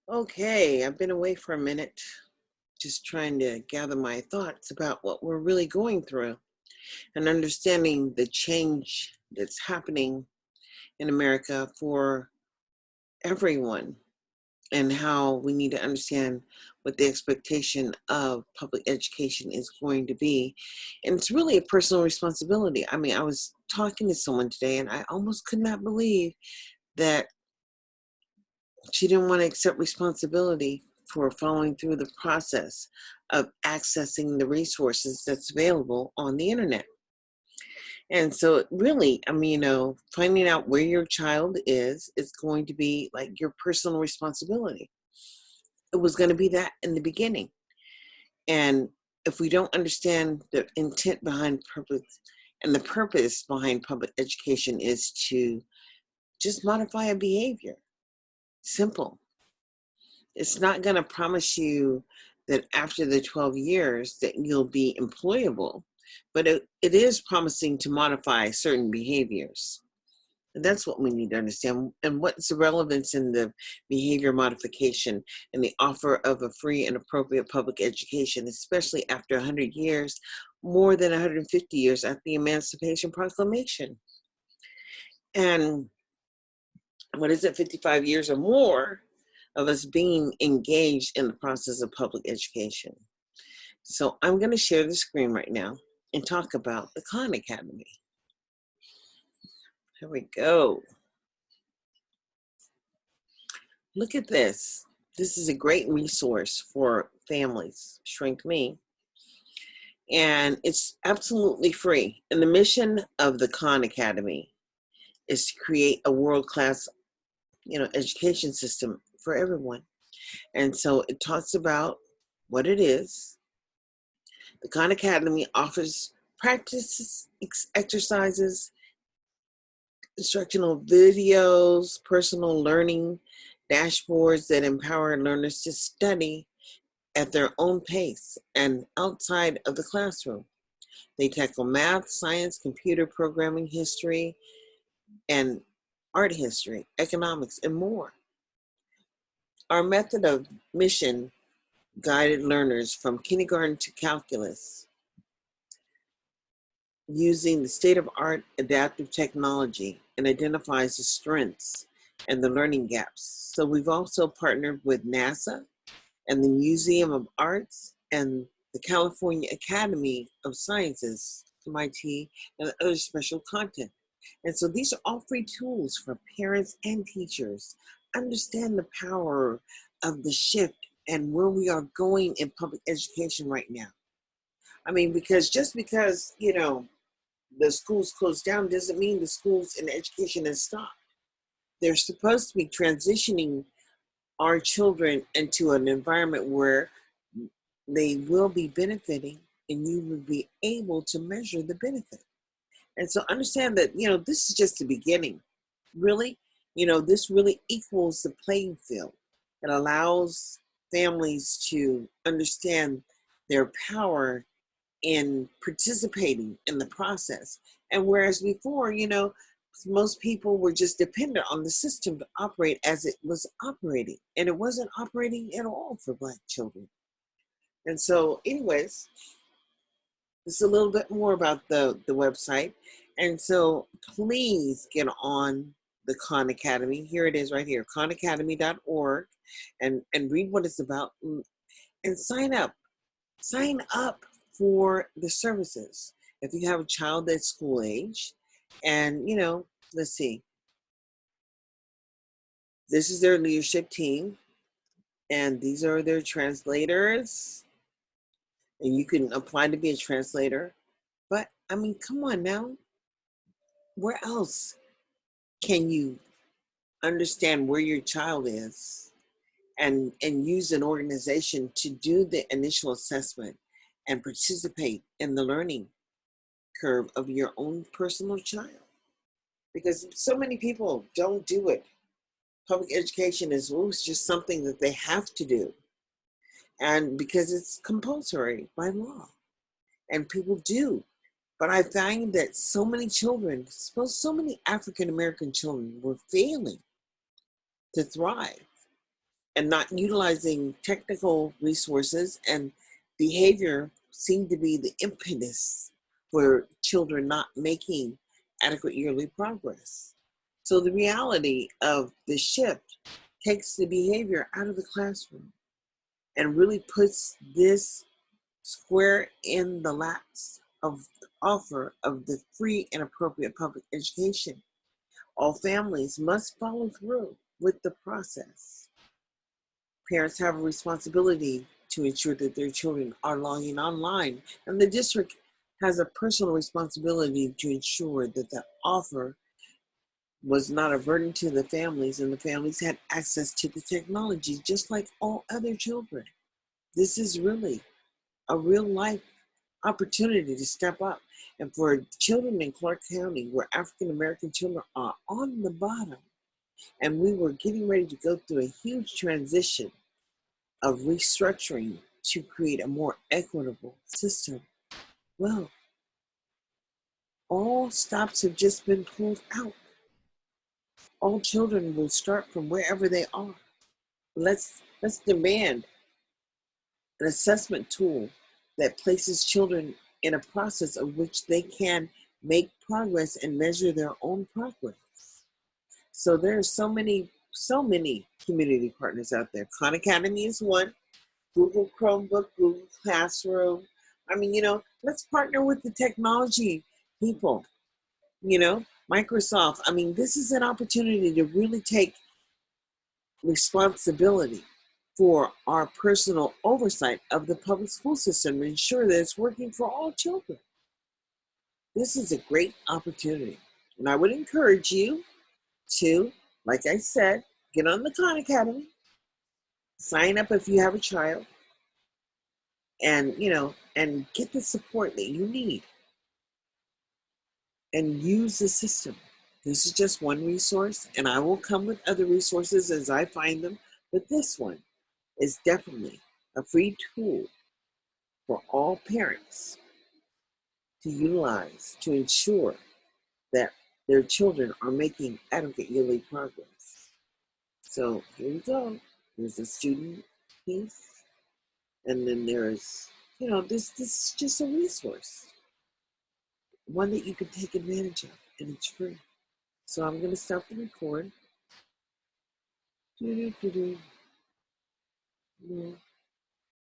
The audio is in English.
Okay, I've been away for a minute, just trying to gather my thoughts about what we're really going through and understanding the change that's happening in America for everyone and how we need to understand what the expectation of public education is going to be. And it's really a personal responsibility. I mean, I was talking to someone today and I almost could not believe that she didn't want to accept responsibility for following through the process of accessing the resources that's available on the internet. And so, really, I mean, finding out where your child is going to be like your personal responsibility. It was going to be that in the beginning. And if we don't understand the intent behind purpose and the purpose behind public education is to just modify a behavior. Simple. It's not going to promise you that after the 12 years that you'll be employable, but it is promising to modify certain behaviors. And that's what we need to understand. And what's the relevance in the behavior modification and the offer of a free and appropriate public education, especially after 100 years, more than 150 years after the Emancipation Proclamation. And what is it, 55 years or more of us being engaged in the process of public education. So I'm going to share the screen right now and talk about the Khan Academy. Here we go. Look at this. This is a great resource for families, shrink me. And it's absolutely free. And the mission of the Khan Academy is to create a world-class, education system for everyone. And so it talks about what it is. The Khan Academy offers practice exercises, instructional videos, personal learning dashboards that empower learners to study at their own pace and outside of the classroom. They tackle math, science, computer programming, history, and art history, economics, and more. Our method of mission guided learners from kindergarten to calculus using the state-of-art adaptive technology and identifies the strengths and the learning gaps. So we've also partnered with NASA and the Museum of Arts and the California Academy of Sciences, MIT, and other special content. And so these are all free tools for parents and teachers. Understand the power of the shift and where we are going in public education right now. I mean, because just because, the schools closed down doesn't mean the schools and education has stopped. They're supposed to be transitioning our children into an environment where they will be benefiting and you will be able to measure the benefit. And so understand that, this is just the beginning. Really, this really equals the playing field. It allows families to understand their power in participating in the process. And whereas before, most people were just dependent on the system to operate as it was operating, and it wasn't operating at all for Black children. And so, anyways, this is a little bit more about the website. And so please get on the Khan Academy. Here it is right here, khanacademy.org, and read what it's about and sign up. Sign up for the services. If you have a child that's school age, and let's see, this is their leadership team, and these are their translators, and you can apply to be a translator. But I mean, come on now, where else can you understand where your child is and use an organization to do the initial assessment and participate in the learning curve of your own personal child? Because so many people don't do it. Public education is just something that they have to do, and because it's compulsory by law, and people do. But I find that so many children, so many African American children, were failing to thrive, and not utilizing technical resources and behavior seem to be the impetus for children not making adequate yearly progress. So the reality of the shift takes the behavior out of the classroom and really puts this square in the laps of the offer of the free and appropriate public education. All families must follow through with the process. Parents have a responsibility to ensure that their children are logging online, and the district has a personal responsibility to ensure that the offer was not a burden to the families and the families had access to the technology just like all other children. This is really a real life opportunity to step up. And for children in Clark County, where African American children are on the bottom, and we were getting ready to go through a huge transition of restructuring to create a more equitable system. Well, all stops have just been pulled out. All children will start from wherever they are. Let's demand an assessment tool that places children in a process of which they can make progress and measure their own progress. So there are so many community partners out there. Khan Academy is one, Google Chromebook, Google Classroom. I mean, let's partner with the technology people, Microsoft. I mean, this is an opportunity to really take responsibility for our personal oversight of the public school system and ensure that it's working for all children. This is a great opportunity. And I would encourage you to, like I said, get on the Khan Academy, sign up if you have a child, and and get the support that you need and use the system. This is just one resource, and I will come with other resources as I find them, but this one is definitely a free tool for all parents to utilize to ensure that their children are making adequate yearly progress. So here we go. There's a student piece, and then there's, this is just a resource, one that you can take advantage of, and it's free. So I'm going to stop the record. Do, do, do, do.